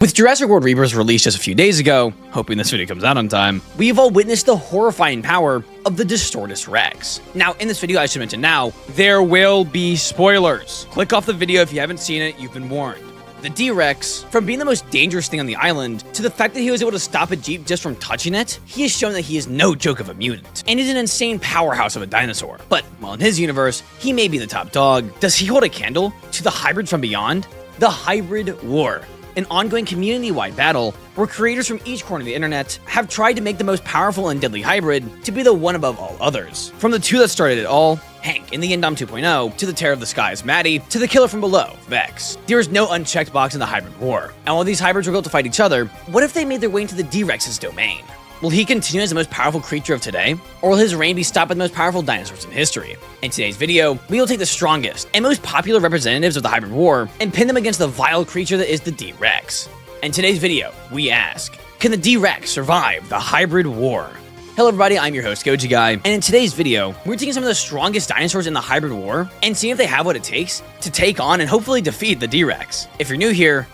With Jurassic World Rebirth released just a few days ago, hoping this video comes out on time, we have all witnessed the horrifying power of the Distortus Rex. Now, in this video, I should mention now, there will be spoilers. Click off the video if you haven't seen it, you've been warned. The D-Rex, from being the most dangerous thing on the island, to the fact that he was able to stop a Jeep just from touching it, he has shown that he is no joke of a mutant, and is an insane powerhouse of a dinosaur. But, well, in his universe, he may be the top dog. Does he hold a candle to the hybrids from beyond? The Hybrid War. An ongoing community-wide battle where creators from each corner of the internet have tried to make the most powerful and deadly hybrid to be the one above all others. From the two that started it all, Hank in the Indom 2.0, to the Terror of the Skies, Maddie, to the Killer from Below, Vex. There is no unchecked box in the hybrid war. And while these hybrids were built to fight each other, what if they made their way into the D-Rex's domain? Will he continue as the most powerful creature of today? Or will his reign be stopped by the most powerful dinosaurs in history? In today's video, we will take the strongest and most popular representatives of the hybrid war and pin them against the vile creature that is the D-Rex. In today's video, we ask, can the D-Rex survive the hybrid war? Hello everybody, I'm your host, Goji Guy, and in today's video, we're taking some of the strongest dinosaurs in the hybrid war and seeing if they have what it takes to take on and hopefully defeat the D-Rex. If you're new here,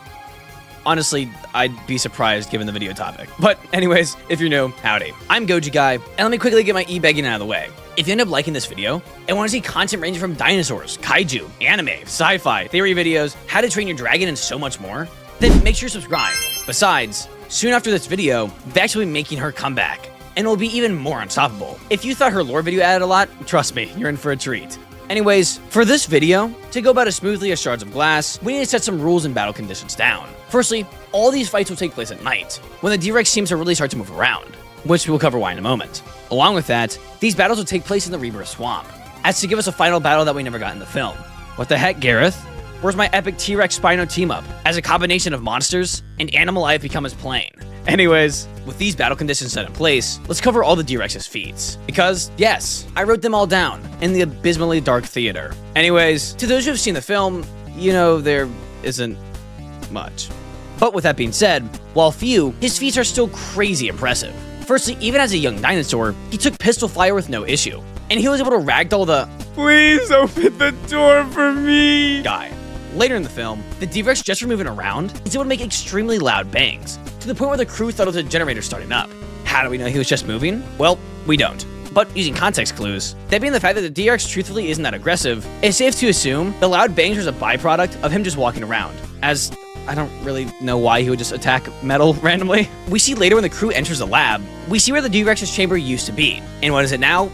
honestly, I'd be surprised given the video topic. But anyways, if you're new, howdy. I'm Goji Guy, and let me quickly get my e-begging out of the way. If you end up liking this video and want to see content ranging from dinosaurs, kaiju, anime, sci-fi, theory videos, how to train your dragon, and so much more, then make sure to subscribe. Besides, soon after this video, Vex will be making her comeback, and will be even more unstoppable. If you thought her lore video added a lot, trust me, you're in for a treat. Anyways, for this video, to go about as smoothly as shards of glass, we need to set some rules and battle conditions down. Firstly, all these fights will take place at night, when the D-Rex seems to really start to move around, which we will cover why in a moment. Along with that, these battles will take place in the Rebirth Swamp, as to give us a final battle that we never got in the film. What the heck, Gareth? Where's my epic T-Rex Spino team-up, as a combination of monsters and animal life become as plain? Anyways, with these battle conditions set in place, let's cover all the D-Rex's feats. Because, yes, I wrote them all down in the abysmally dark theater. Anyways, to those who have seen the film, you know there isn't much. But with that being said, while few, his feats are still crazy impressive. Firstly, even as a young dinosaur, he took pistol fire with no issue. And he was able to ragdoll the "Please open the door for me" guy. Later in the film, the D-Rex just from moving around is able to make extremely loud bangs, to the point where the crew thought it was a generator starting up. How do we know he was just moving? Well, we don't. But using context clues, that being the fact that the D-Rex truthfully isn't that aggressive, it's safe to assume the loud bangs was a byproduct of him just walking around, as I don't really know why he would just attack metal randomly. We see later when the crew enters the lab, we see where the D-Rex's chamber used to be. And what is it now?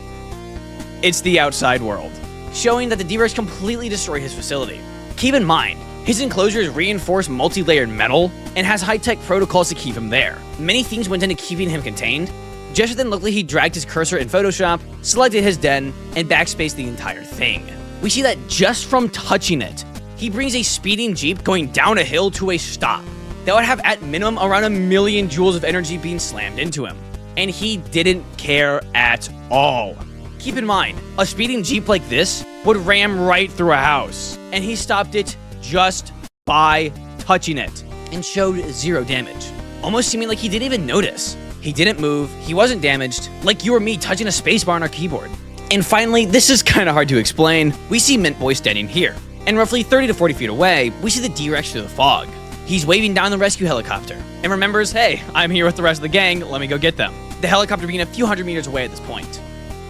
It's the outside world, showing that the D-Rex completely destroyed his facility. Keep in mind, his enclosure is reinforced multi-layered metal and has high-tech protocols to keep him there. Many things went into keeping him contained. Just then, luckily, he dragged his cursor in Photoshop, selected his den, and backspaced the entire thing. We see that just from touching it, he brings a speeding Jeep going down a hill to a stop. That would have at minimum around 1,000,000 joules of energy being slammed into him. And he didn't care at all. Keep in mind, a speeding Jeep like this would ram right through a house, and he stopped it just by touching it, and showed zero damage. Almost seeming like he didn't even notice. He didn't move, he wasn't damaged, like you or me touching a spacebar on our keyboard. And finally, this is kinda hard to explain, we see Mint Boy standing here, and roughly 30 to 40 feet away, we see the D-Rex through the fog. He's waving down the rescue helicopter, and remembers, hey, I'm here with the rest of the gang, let me go get them. The helicopter being a few hundred meters away at this point.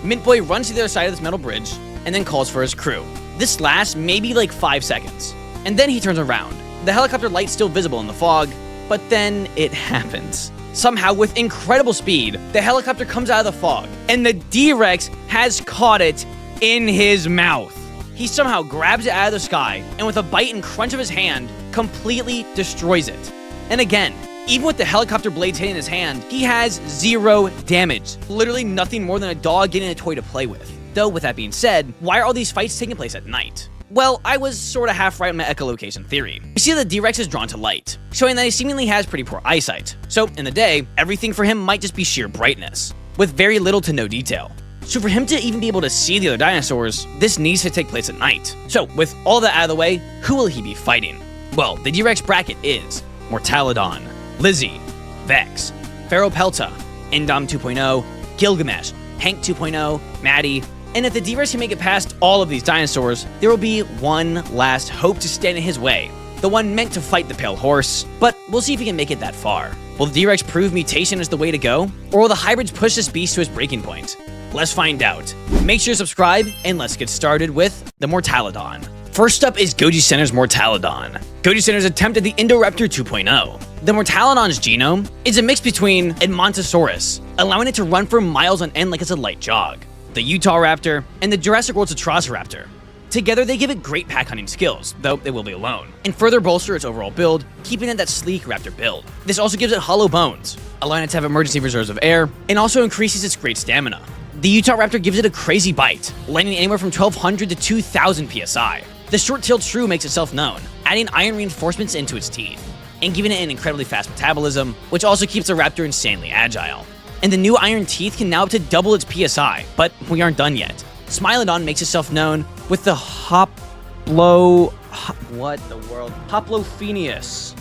Mint Boy runs to the other side of this metal bridge, and then calls for his crew. This lasts maybe like 5 seconds. And then he turns around. The helicopter light's still visible in the fog, but then it happens. Somehow, with incredible speed, the helicopter comes out of the fog, and the D-Rex has caught it in his mouth. He somehow grabs it out of the sky, and with a bite and crunch of his hand, completely destroys it. And again, even with the helicopter blades hitting his hand, he has zero damage. Literally nothing more than a dog getting a toy to play with. Though, with that being said, why are all these fights taking place at night? Well, I was sorta half right in my echolocation theory. We see that the D-Rex is drawn to light, showing that he seemingly has pretty poor eyesight. So, in the day, everything for him might just be sheer brightness, with very little to no detail. So for him to even be able to see the other dinosaurs, this needs to take place at night. So, with all that out of the way, who will he be fighting? Well, the D-Rex bracket is Mortaladon, Lizzy, Vex, Ferropelta, Indom 2.0, Gilgamesh, Hank 2.0, Maddie, and if the D-Rex can make it past all of these dinosaurs, there will be one last hope to stand in his way, the one meant to fight the Pale Horse, but we'll see if he can make it that far. Will the D-Rex prove mutation is the way to go, or will the hybrids push this beast to his breaking point? Let's find out. Make sure to subscribe, and let's get started with the Mortaladon. First up is Goji Center's Mortaladon. Goji Center's attempt at the Indoraptor 2.0. The Mortaladon's genome is a mix between Edmontosaurus, allowing it to run for miles on end like it's a light jog, the Utah Raptor, and the Jurassic World's Atrociraptor. Together, they give it great pack hunting skills, though it will be alone, and further bolster its overall build, keeping it that sleek raptor build. This also gives it hollow bones, allowing it to have emergency reserves of air, and also increases its great stamina. The Utah Raptor gives it a crazy bite, landing anywhere from 1200 to 2000 psi. The short-tailed shrew makes itself known, adding iron reinforcements into its teeth, and giving it an incredibly fast metabolism, which also keeps the raptor insanely agile. And the new iron teeth can now up to double its psi, but we aren't done yet. Smilodon makes itself known with the Hoplophoneus.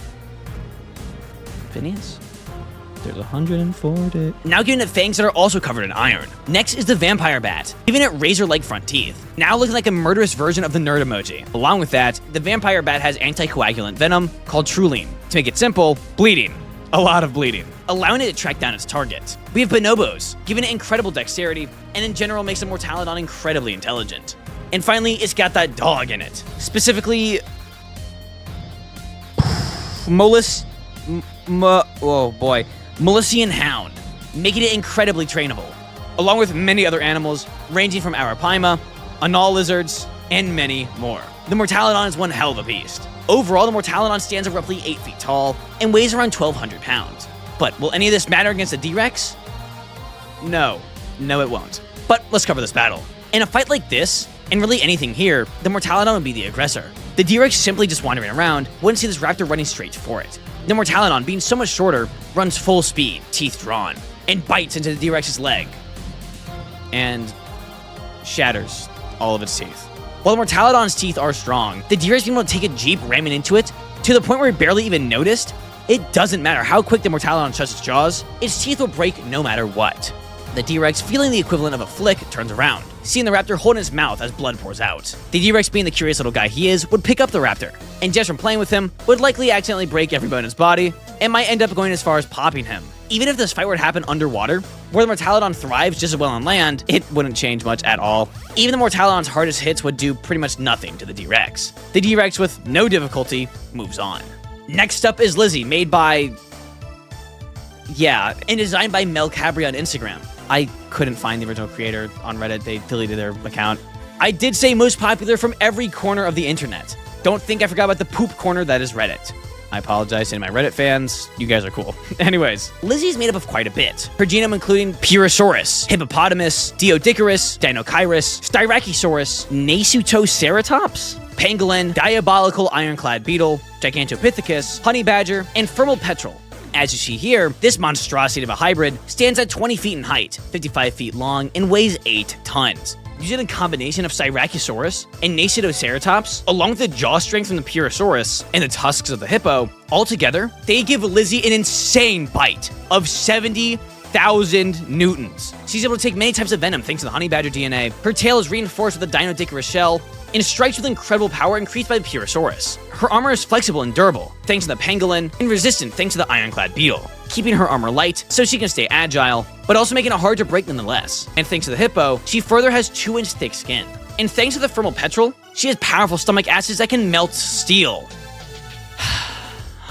Phineas? There's 140. Now giving it fangs that are also covered in iron. Next is the Vampire Bat, giving it razor-like front teeth, now looking like a murderous version of the nerd emoji. Along with that, the Vampire Bat has anticoagulant venom called Truline. To make it simple, bleeding. A lot of bleeding, allowing it to track down its target. We have bonobos, giving it incredible dexterity, and in general makes the Mortaladon incredibly intelligent. And finally, it's got that dog in it. Specifically, Molessian Hound, making it incredibly trainable, along with many other animals, ranging from Arapaima, anal lizards, and many more. The Mortaladon is one hell of a beast. Overall, the Mortaladon stands at roughly 8 feet tall and weighs around 1,200 pounds. But will any of this matter against the D-Rex? No, it won't. But let's cover this battle. In a fight like this, and really anything here, the Mortaladon would be the aggressor. The D-Rex simply just wandering around wouldn't see this raptor running straight for it. The Mortaladon, being so much shorter, runs full speed, teeth drawn, and bites into the D-Rex's leg. And shatters all of its teeth. While the Mortaladon's teeth are strong, the D-Rex being able to take a Jeep ramming into it to the point where it barely even noticed. It doesn't matter how quick the Mortaladon shuts its jaws, its teeth will break no matter what. The D-Rex, feeling the equivalent of a flick, turns around, seeing the raptor holding its mouth as blood pours out. The D-Rex, being the curious little guy he is, would pick up the raptor, and just from playing with him, would likely accidentally break every bone in his body, and might end up going as far as popping him. Even if this fight were to happen underwater, where the Mortaladon thrives just as well on land, it wouldn't change much at all. Even the Mortaladon's hardest hits would do pretty much nothing to the D-Rex. The D-Rex, with no difficulty, moves on. Next up is Lizzy, made by... and designed by Mel Cabri on Instagram. I couldn't find the original creator on Reddit, they deleted their account. I did say most popular from every corner of the internet. Don't think I forgot about the poop corner that is Reddit. I apologize to my Reddit fans, you guys are cool. Anyways, Lizzy is made up of quite a bit. Her genome including Purosaurus, Hippopotamus, Diodicarus, Dinochirus, Styracosaurus, Nasutoceratops, Pangolin, Diabolical Ironclad Beetle, Gigantopithecus, Honey Badger, and Ferropelta. As you see here, this monstrosity of a hybrid stands at 20 feet in height, 55 feet long, and weighs 8 tons. Using a combination of Styracosaurus and Nasutoceratops, along with the jaw strength from the Purosaurus and the tusks of the hippo, altogether, they give Lizzy an insane bite of 70,000 newtons. She's able to take many types of venom thanks to the honey badger DNA. Her tail is reinforced with a Dinodicarus shell, and strikes with incredible power increased by the Purosaurus. Her armor is flexible and durable, thanks to the pangolin, and resistant thanks to the ironclad beetle, keeping her armor light so she can stay agile, but also making it hard to break nonetheless. And thanks to the hippo, she further has 2-inch thick skin. And thanks to the Ferropelta, she has powerful stomach acids that can melt steel.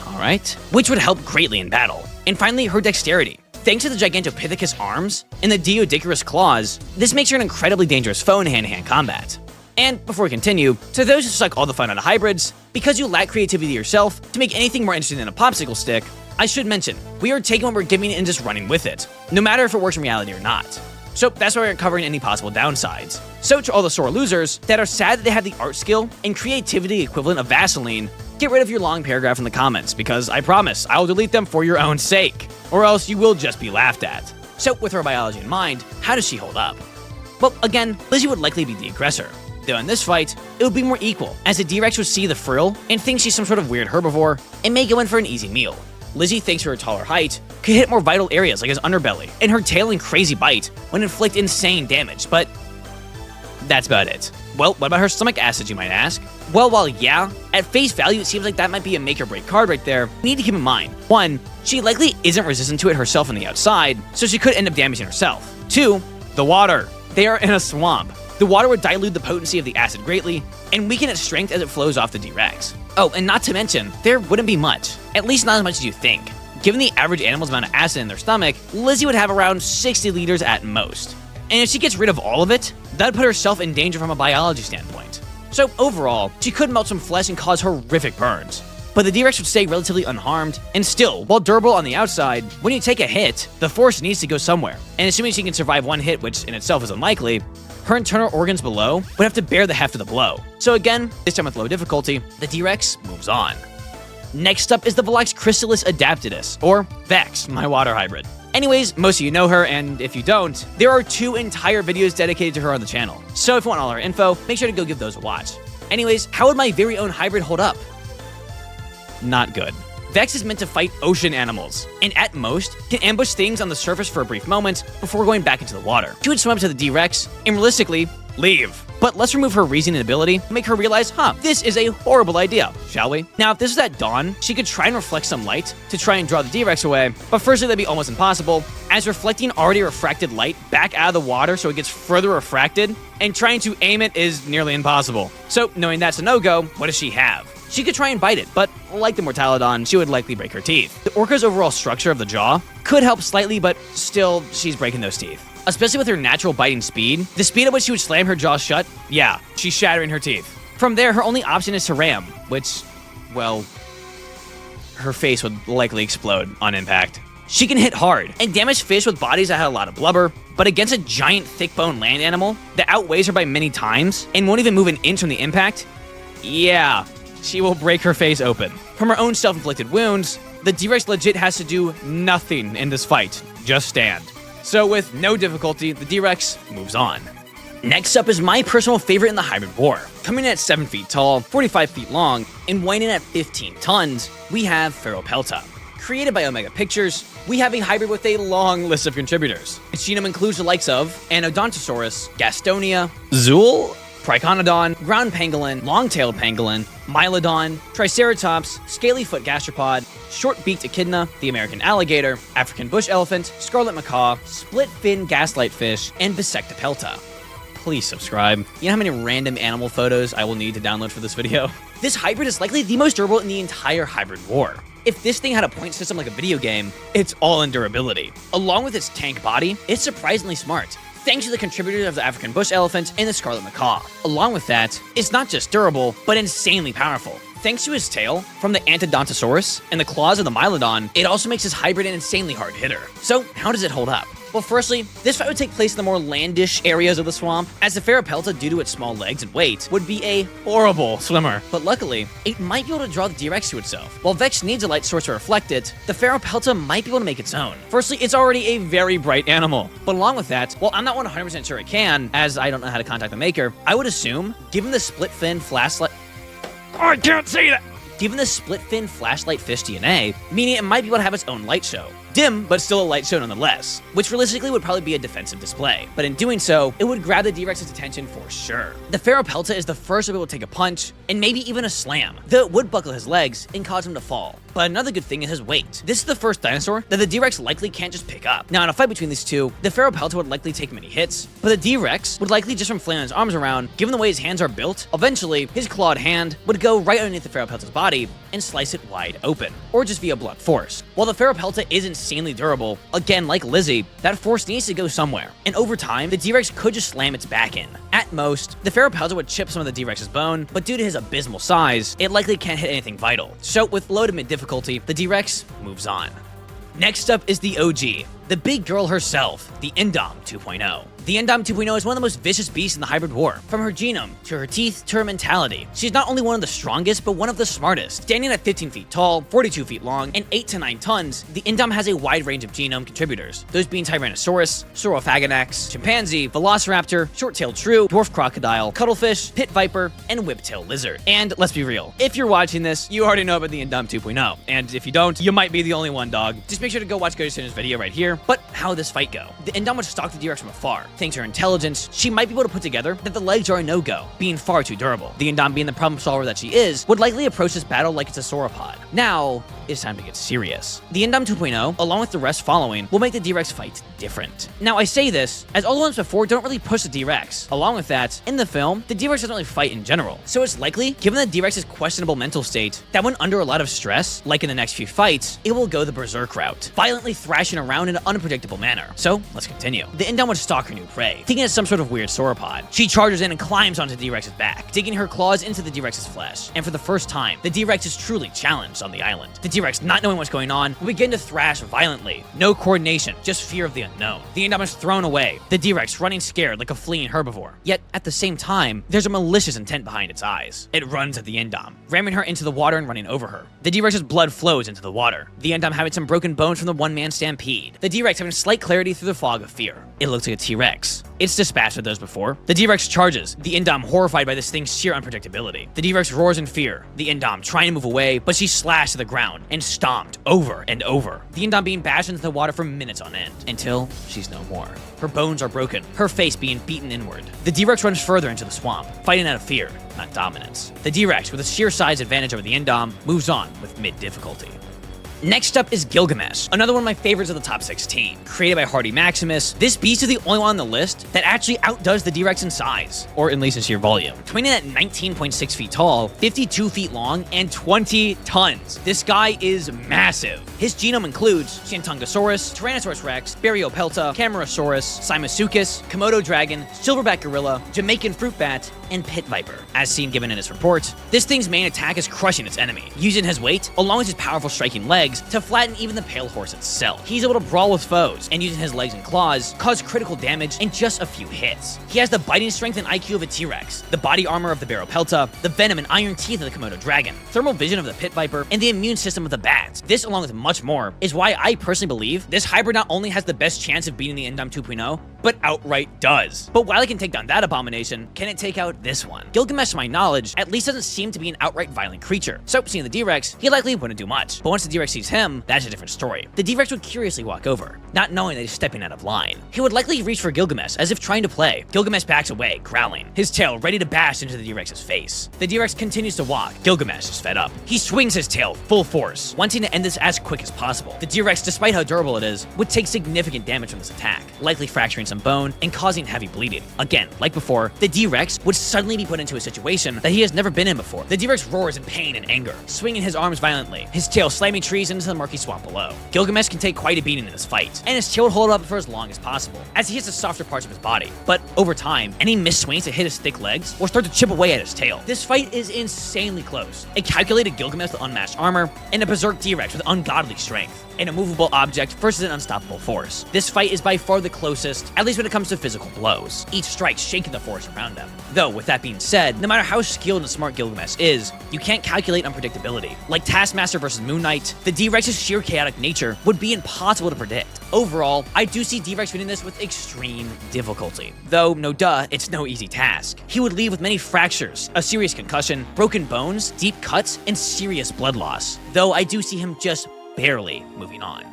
Alright, which would help greatly in battle. And finally, her dexterity. Thanks to the Gigantopithecus arms and the Diodicarus claws, this makes her an incredibly dangerous foe in hand-to-hand combat. And before we continue, to those who suck all the fun out of hybrids, because you lack creativity yourself to make anything more interesting than a popsicle stick, I should mention, we are taking what we're giving and just running with it, no matter if it works in reality or not. So that's why we aren't covering any possible downsides. So to all the sore losers that are sad that they have the art skill and creativity equivalent of Vaseline, get rid of your long paragraph in the comments, because I promise I will delete them for your own sake, or else you will just be laughed at. So with her biology in mind, how does she hold up? Well, again, Lizzy would likely be the aggressor. Though in this fight, it would be more equal, as the D-Rex would see the frill and think she's some sort of weird herbivore and may go in for an easy meal. Lizzy, thanks to her taller height, could hit more vital areas like his underbelly, and her tail and crazy bite would inflict insane damage, but that's about it. Well, what about her stomach acid, you might ask? Well, while yeah, at face value, it seems like that might be a make or break card right there, we need to keep in mind, 1, she likely isn't resistant to it herself on the outside, so she could end up damaging herself. 2, the water. They are in a swamp. The water would dilute the potency of the acid greatly, and weaken its strength as it flows off the TRex. Oh, and not to mention, there wouldn't be much. At least not as much as you think. Given the average animal's amount of acid in their stomach, Lizzy would have around 60 liters at most. And if she gets rid of all of it, that'd put herself in danger from a biology standpoint. So overall, she could melt some flesh and cause horrific burns. But the TRex would stay relatively unharmed, and still, while durable on the outside, when you take a hit, the force needs to go somewhere. And assuming she can survive one hit, which in itself is unlikely, her internal organs below would have to bear the heft of the blow. So again, this time with low difficulty, the TRex moves on. Next up is the Velox Chrysalis Adaptidus, or Vex, my water hybrid. Anyways, most of you know her, and if you don't, there are 2 entire videos dedicated to her on the channel. So if you want all her info, make sure to go give those a watch. Anyways, how would my very own hybrid hold up? Not good. Vex is meant to fight ocean animals, and at most, can ambush things on the surface for a brief moment before going back into the water. She would swim up to the TRex, and realistically, leave. But let's remove her reasoning ability and make her realize, this is a horrible idea, shall we? Now, if this was at dawn, she could try and reflect some light to try and draw the TRex away, but firstly, that'd be almost impossible, as reflecting already refracted light back out of the water so it gets further refracted, and trying to aim it is nearly impossible. So, knowing that's a no-go, what does she have? She could try and bite it, but like the Mortaladon, she would likely break her teeth. The orca's overall structure of the jaw could help slightly, but still, she's breaking those teeth. Especially with her natural biting speed, the speed at which she would slam her jaw shut, yeah, she's shattering her teeth. From there, her only option is to ram, which, well, her face would likely explode on impact. She can hit hard and damage fish with bodies that had a lot of blubber, but against a giant thick-boned land animal that outweighs her by many times and won't even move an inch from the impact, yeah, she will break her face open. From her own self-inflicted wounds, the TRex legit has to do nothing in this fight, just stand. So with no difficulty, the TRex moves on. Next up is my personal favorite in the hybrid war. Coming in at 7 feet tall, 45 feet long, and weighing in at 15 tons, we have Ferropelta. Created by Omega Pictures, we have a hybrid with a long list of contributors. Its genome includes the likes of Anodontosaurus, Gastonia, Zool, Triconodon, ground pangolin, long-tailed pangolin, Mylodon, Triceratops, scaly-foot gastropod, short-beaked echidna, the American alligator, African bush elephant, scarlet macaw, split-fin gaslight fish, and Bisectopelta. Please subscribe. You know how many random animal photos I will need to download for this video? This hybrid is likely the most durable in the entire hybrid war. If this thing had a point system like a video game, it's all in durability. Along with its tank body, it's surprisingly smart, thanks to the contributors of the African bush elephant and the scarlet macaw. Along with that, it's not just durable, but insanely powerful. Thanks to his tail, from the Anodontosaurus, and the claws of the Mylodon, it also makes his hybrid an insanely hard hitter. So, how does it hold up? Well, firstly, this fight would take place in the more landish areas of the swamp, as the Ferropelta, due to its small legs and weight, would be a horrible swimmer. But luckily, it might be able to draw the TRex to itself. While Vex needs a light source to reflect it, the Ferropelta might be able to make its own. Firstly, it's already a very bright animal. But along with that, while I'm not 100% sure it can, as I don't know how to contact the maker, I would assume, given the split-fin flashlight... I can't say that! Given the split-fin flashlight fish DNA, meaning it might be able to have its own light show. Dim, but still a light show nonetheless, which realistically would probably be a defensive display. But in doing so, it would grab the TRex's attention for sure. The Ferropelta is the first to be able to take a punch, and maybe even a slam, though it would buckle his legs and cause him to fall. But another good thing is his weight. This is the first dinosaur that the TRex likely can't just pick up. Now in a fight between these two, the Ferropelta would likely take many hits, but the TRex would likely just from flailing his arms around, given the way his hands are built, eventually his clawed hand would go right underneath the Ferropelta's body and slice it wide open, or just via blunt force. While the Ferropelta is insanely durable, again like Lizzy, that force needs to go somewhere, and over time, the TRex could just slam its back in. At most, the Ferropelta would chip some of the TRex's bone, but due to his abysmal size, it likely can't hit anything vital. So with low to mid difficulty, the TRex moves on. Next up is the OG, the big girl herself, the Indom 2.0. The Indom 2.0 is one of the most vicious beasts in the hybrid war. From her genome, to her teeth, to her mentality. She's not only one of the strongest, but one of the smartest. Standing at 15 feet tall, 42 feet long, and 8 to 9 tons, the Indom has a wide range of genome contributors. Those being Tyrannosaurus, Saurophaganax, chimpanzee, velociraptor, short-tailed shrew, dwarf crocodile, cuttlefish, pit viper, and whiptail lizard. And let's be real, if you're watching this, you already know about the Indom 2.0. And if you don't, you might be the only one, dog. Just make sure to go watch Gojo's video right here. But how would this fight go? The Indom would stalk the TRex from afar, Thanks to her intelligence, she might be able to put together that the legs are a no-go, being far too durable. The Indom, being the problem solver that she is, would likely approach this battle like it's a sauropod. Now, it's time to get serious. The Indom 2.0, along with the rest following, will make the D-Rex fight different. Now, I say this, as all the ones before don't really push the D-Rex. Along with that, in the film, the D-Rex doesn't really fight in general. So it's likely, given the D-Rex's questionable mental state, that when under a lot of stress, like in the next few fights, it will go the berserk route, violently thrashing around in an unpredictable manner. So, let's continue. The Indom would stalk her new prey, thinking it's some sort of weird sauropod. She charges in and climbs onto the D-Rex's back, digging her claws into the D-Rex's flesh. And for the first time, the D-Rex is truly challenged on the island. The D-Rex, not knowing what's going on, will begin to thrash violently. No coordination, just fear of the unknown. The Indom is thrown away, the D-Rex running scared like a fleeing herbivore. Yet, at the same time, there's a malicious intent behind its eyes. It runs at the Indom, ramming her into the water and running over her. The D-Rex's blood flows into the water, the Indom having some broken bones from the one-man stampede. The D-Rex having slight clarity through the fog of fear. It looks like a T-Rex. It's dispatched with those before. The D-Rex charges, the Indom horrified by this thing's sheer unpredictability. The D-Rex roars in fear, the Indom trying to move away, but she's slashed to the ground and stomped over and over. The Indom being bashed into the water for minutes on end, until she's no more. Her bones are broken, her face being beaten inward. The D-Rex runs further into the swamp, fighting out of fear, not dominance. The D-Rex, with a sheer size advantage over the Indom, moves on with mid-difficulty. Next up is Gilgamesh, another one of my favorites of the top 16. Created by Hardy Maximus, this beast is the only one on the list that actually outdoes the D-Rex in size, or at least in sheer volume. Coming in at 19.6 feet tall, 52 feet long, and 20 tons. This guy is massive. His genome includes Shantungosaurus, Tyrannosaurus Rex, Ferropelta, Camarasaurus, Simasukis, Komodo dragon, silverback gorilla, Jamaican fruit bat, and pit viper. As seen given in his report, this thing's main attack is crushing its enemy, using his weight, along with his powerful striking legs, to flatten even the pale horse itself. He's able to brawl with foes, and using his legs and claws, cause critical damage in just a few hits. He has the biting strength and IQ of a T-Rex, the body armor of the Ferropelta, the venom and iron teeth of the Komodo dragon, thermal vision of the pit viper, and the immune system of the bat. This, along with much more, is why I personally believe this hybrid not only has the best chance of beating the Indom 2.0, but outright does. But while it can take down that abomination, can it take out this one? Gilgamesh, to my knowledge, at least doesn't seem to be an outright violent creature. So, seeing the D-Rex, he likely wouldn't do much. But once the D-Rex sees him, that's a different story. The D-Rex would curiously walk over, not knowing that he's stepping out of line. He would likely reach for Gilgamesh as if trying to play. Gilgamesh backs away, growling, his tail ready to bash into the D-Rex's face. The D-Rex continues to walk. Gilgamesh is fed up. He swings his tail full force, wanting to end this as quick as possible. The D-Rex, despite how durable it is, would take significant damage from this attack, likely fracturing some bone and causing heavy bleeding. Again, like before, the D-Rex would suddenly be put into a situation that he has never been in before. The D-Rex roars in pain and anger, swinging his arms violently, his tail slamming trees into the murky swamp below. Gilgamesh can take quite a beating in this fight, and his tail would hold up for as long as possible, as he hits the softer parts of his body. But over time, any missed swings that hit his thick legs will start to chip away at his tail. This fight is insanely close. A calculated Gilgamesh with unmatched armor, and a berserk D-Rex with ungodly strength. An immovable object versus an unstoppable force. This fight is by far the closest, at least when it comes to physical blows, each strike shaking the forest around them. Though, with that being said, no matter how skilled and smart Gilgamesh is, you can't calculate unpredictability. Like Taskmaster versus Moon Knight, the D-Rex's sheer chaotic nature would be impossible to predict. Overall, I do see D-Rex winning this with extreme difficulty. Though, no duh, it's no easy task. He would leave with many fractures, a serious concussion, broken bones, deep cuts, and serious blood loss. Though I do see him just barely moving on.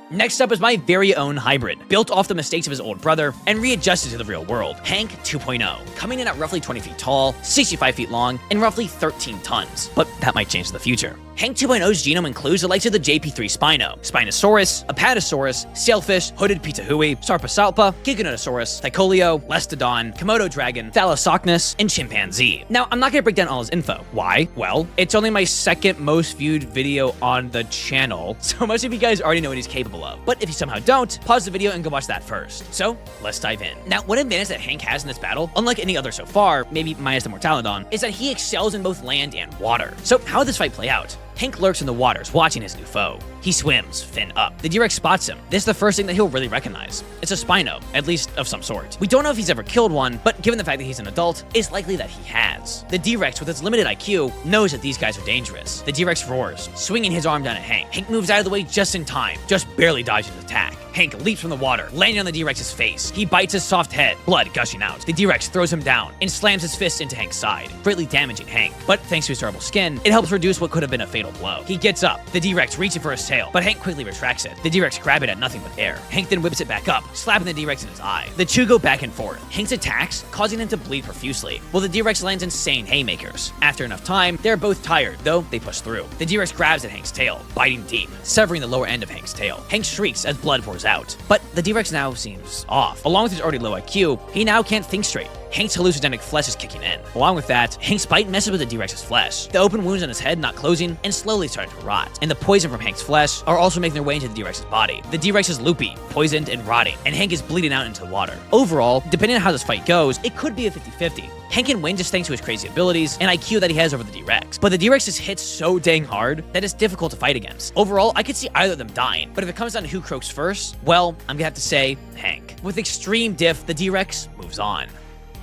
Next up is my very own hybrid, built off the mistakes of his old brother and readjusted to the real world, Hank 2.0, coming in at roughly 20 feet tall, 65 feet long, and roughly 13 tons. But that might change in the future. Hank 2.0's genome includes the likes of the JP3 Spino, Spinosaurus, Apatosaurus, Sailfish, Hooded Pitahui, Sarpasalpa, Giganotosaurus, Thycolio, Lestodon, Komodo Dragon, Thalassocnus, and Chimpanzee. Now, I'm not going to break down all his info. Why? Well, it's only my second most viewed video on the channel, so most of you guys already know what he's capable of. But if you somehow don't, pause the video and go watch that first. So, let's dive in. Now, one advantage that Hank has in this battle, unlike any other so far, maybe minus the Mortaladon, is that he excels in both land and water. So, how would this fight play out? Hank lurks in the waters, watching his new foe. He swims, fin up. The D-Rex spots him. This is the first thing that he'll really recognize. It's a Spino, at least of some sort. We don't know if he's ever killed one, but given the fact that he's an adult, it's likely that he has. The D-Rex, with its limited IQ, knows that these guys are dangerous. The D-Rex roars, swinging his arm down at Hank. Hank moves out of the way just in time, just barely dodging his attack. Hank leaps from the water, landing on the D-Rex's face. He bites his soft head, blood gushing out. The D-Rex throws him down and slams his fist into Hank's side, greatly damaging Hank. But thanks to his durable skin, it helps reduce what could have been a fatal blow. He gets up, the D-Rex reaching for his tail, tail, but Hank quickly retracts it. The D-Rex grab it at nothing but air. Hank then whips it back up, slapping the D-Rex in his eye. The two go back and forth. Hank's attacks, causing him to bleed profusely, while the D-Rex lands insane haymakers. After enough time, they're both tired, though they push through. The D-Rex grabs at Hank's tail, biting deep, severing the lower end of Hank's tail. Hank shrieks as blood pours out, but the D-Rex now seems off. Along with his already low IQ, he now can't think straight. Hank's hallucinogenic flesh is kicking in. Along with that, Hank's bite messes with the D-Rex's flesh. The open wounds on his head not closing and slowly starting to rot. And the poison from Hank's flesh are also making their way into the D-Rex's body. The D-Rex is loopy, poisoned, and rotting, and Hank is bleeding out into the water. Overall, depending on how this fight goes, it could be a 50-50. Hank can win just thanks to his crazy abilities and IQ that he has over the D-Rex. But the D-Rex just hits so dang hard that it's difficult to fight against. Overall, I could see either of them dying, but if it comes down to who croaks first, well, I'm gonna have to say Hank. With extreme diff, the D-Rex moves on.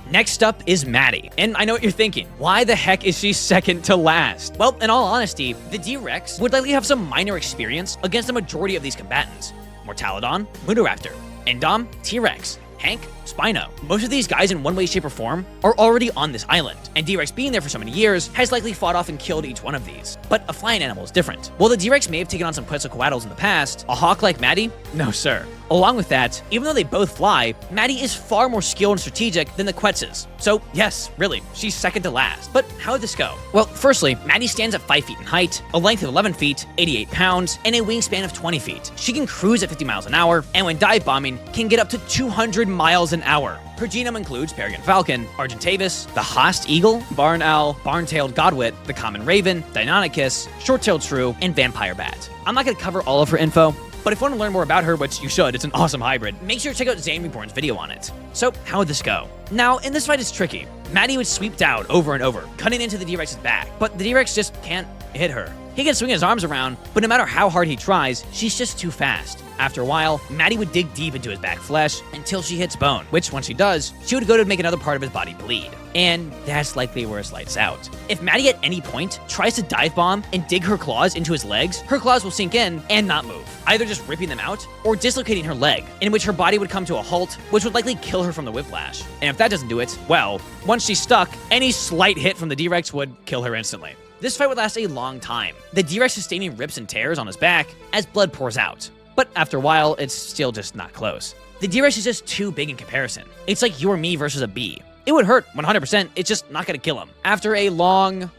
Next up is Maddie. And I know what you're thinking. Why the heck is she second to last? Well, in all honesty, the D-Rex would likely have some minor experience against the majority of these combatants. Mortaladon, Raptor, Indom, TRex, Hank, Spino. Most of these guys in one way, shape, or form are already on this island, and D-Rex being there for so many years has likely fought off and killed each one of these. But a flying animal is different. While the D-Rex may have taken on some Quetzalcoatl's in the past, a hawk like Maddie? No sir. Along with that, even though they both fly, Maddie is far more skilled and strategic than the Quetzes. So yes, really, she's second to last. But how would this go? Well, firstly, Maddie stands at 5 feet in height, a length of 11 feet, 88 pounds, and a wingspan of 20 feet. She can cruise at 50 miles an hour, and when dive bombing, can get up to 200 miles an hour. Her genome includes peregrine falcon, argentavis, the Haast eagle, barn owl, barn-tailed godwit, the common raven, Deinonychus, short-tailed shrew, and vampire bat. I'm not going to cover all of her info, but if you want to learn more about her, which you should, it's an awesome hybrid, make sure to check out Zane Reborn's video on it. So, how would this go? Now, in this fight it's tricky. Maddie would sweep down over and over, cutting into the D-Rex's back, but the D-Rex just can't hit her. He can swing his arms around, but no matter how hard he tries, she's just too fast. After a while, Maddie would dig deep into his back flesh until she hits bone, which once she does, she would go to make another part of his body bleed. And that's likely where it lights out. If Maddie at any point tries to dive bomb and dig her claws into his legs, her claws will sink in and not move, either just ripping them out or dislocating her leg, in which her body would come to a halt, which would likely kill her from the whiplash. And if that doesn't do it, well, once she's stuck, any slight hit from the D-Rex would kill her instantly. This fight would last a long time, the D-Rex sustaining rips and tears on his back as blood pours out. But after a while, it's still just not close. The D-Rex is just too big in comparison. It's like you or me versus a bee. It would hurt 100%, it's just not gonna kill him. After a long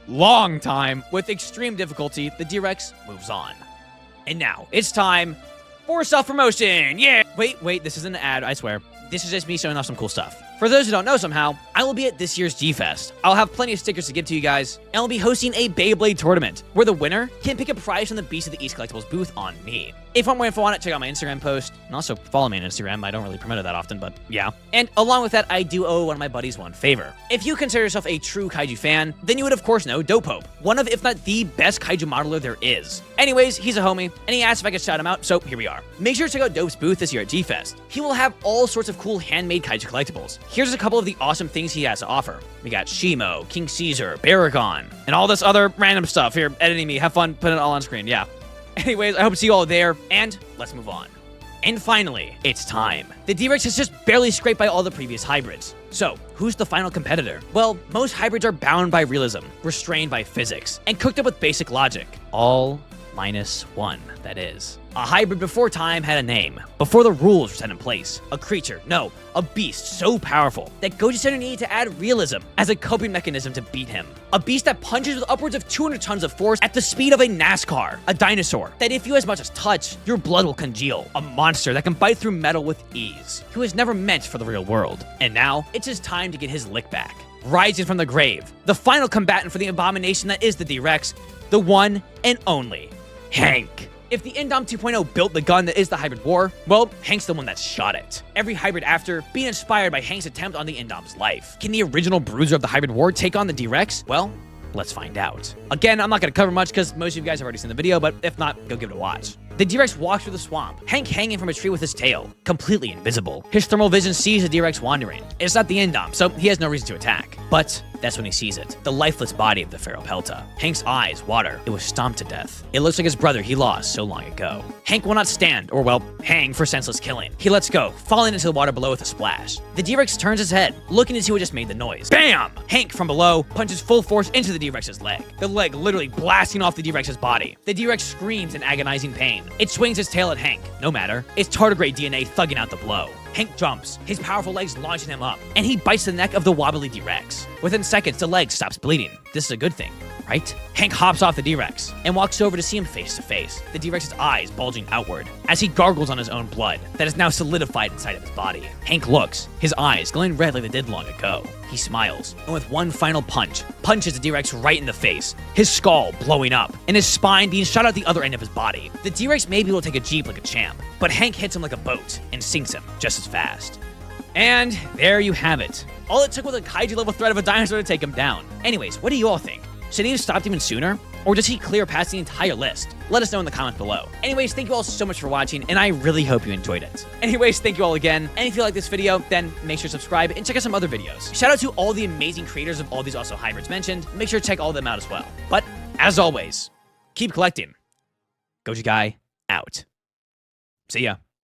time, with extreme difficulty, the D-Rex moves on. And now, it's time for self-promotion, yeah! Wait, this isn't an ad, I swear. This is just me showing off some cool stuff. For those who don't know somehow, I will be at this year's G-Fest. I'll have plenty of stickers to give to you guys, and I'll be hosting a Beyblade tournament, where the winner can pick a prize from the Beast of the East Collectibles booth on me. If you want more info on it, check out my Instagram post, and also follow me on Instagram. I don't really promote it that often, but yeah. And along with that, I do owe one of my buddies one favor. If you consider yourself a true kaiju fan, then you would of course know Dopepope, one of, if not the best kaiju modeler there is. Anyways, he's a homie, and he asked if I could shout him out, so here we are. Make sure to check out Dope's booth this year at G-Fest. He will have all sorts of cool handmade kaiju collectibles. Here's a couple of the awesome things he has to offer. We got Shimo, King Caesar, Baragon, and all this other random stuff. Here, editing me, have fun putting it all on screen, yeah. Anyways, I hope to see you all there, and let's move on. And finally, it's time. The D-Rex has just barely scraped by all the previous hybrids. So, who's the final competitor? Well, most hybrids are bound by realism, restrained by physics, and cooked up with basic logic. All minus one, that is. A hybrid before time had a name, before the rules were set in place. A creature, no, a beast so powerful that Goji Center needed to add realism as a coping mechanism to beat him. A beast that punches with upwards of 200 tons of force at the speed of a NASCAR. A dinosaur that if you as much as touch, your blood will congeal. A monster that can bite through metal with ease. Who was never meant for the real world. And now, it's his time to get his lick back. Rising from the grave, the final combatant for the abomination that is the D-Rex, the one and only Hank. If the Indom 2.0 built the gun that is the hybrid war, well, Hank's the one that shot it. Every hybrid after being inspired by Hank's attempt on the Indom's life. Can the original bruiser of the hybrid war take on the D-Rex? Well, let's find out. Again, I'm not going to cover much because most of you guys have already seen the video, but if not, go give it a watch. The D-Rex walks through the swamp, Hank hanging from a tree with his tail, completely invisible. His thermal vision sees the D-Rex wandering. It's not the Indom, so he has no reason to attack. But That's when he sees it. The lifeless body of the Ferropelta. Hank's eyes water. It was stomped to death. It looks like his brother he lost so long ago. Hank will not stand, or well, hang for senseless killing. He lets go, falling into the water below with a splash. The D-Rex turns his head, looking to see what just made the noise. BAM! Hank, from below, punches full force into the D-Rex's leg. The leg literally blasting off the D-Rex's body. The D-Rex screams in agonizing pain. It swings its tail at Hank. No matter. It's tardigrade DNA thugging out the blow. Hank jumps, his powerful legs launching him up, and he bites the neck of the wobbly D-Rex. Within seconds, the leg stops bleeding. This is a good thing, right? Hank hops off the D-Rex and walks over to see him face to face, the D-Rex's eyes bulging outward as he gargles on his own blood that is now solidified inside of his body. Hank looks, his eyes glowing red like they did long ago. He smiles, and with one final punch, punches the D-Rex right in the face, his skull blowing up, and his spine being shot out the other end of his body. The D-Rex may be able to take a jeep like a champ, but Hank hits him like a boat and sinks him just as fast. And there you have it. All it took was a kaiju-level threat of a dinosaur to take him down. Anyways, what do you all think? Should he have stopped even sooner? Or does he clear past the entire list? Let us know in the comments below. Anyways, thank you all so much for watching, and I really hope you enjoyed it. Anyways, thank you all again, and if you like this video, then make sure to subscribe and check out some other videos. Shout out to all the amazing creators of all these awesome hybrids mentioned. Make sure to check all of them out as well. But, as always, keep collecting. Goji Guy, out. See ya.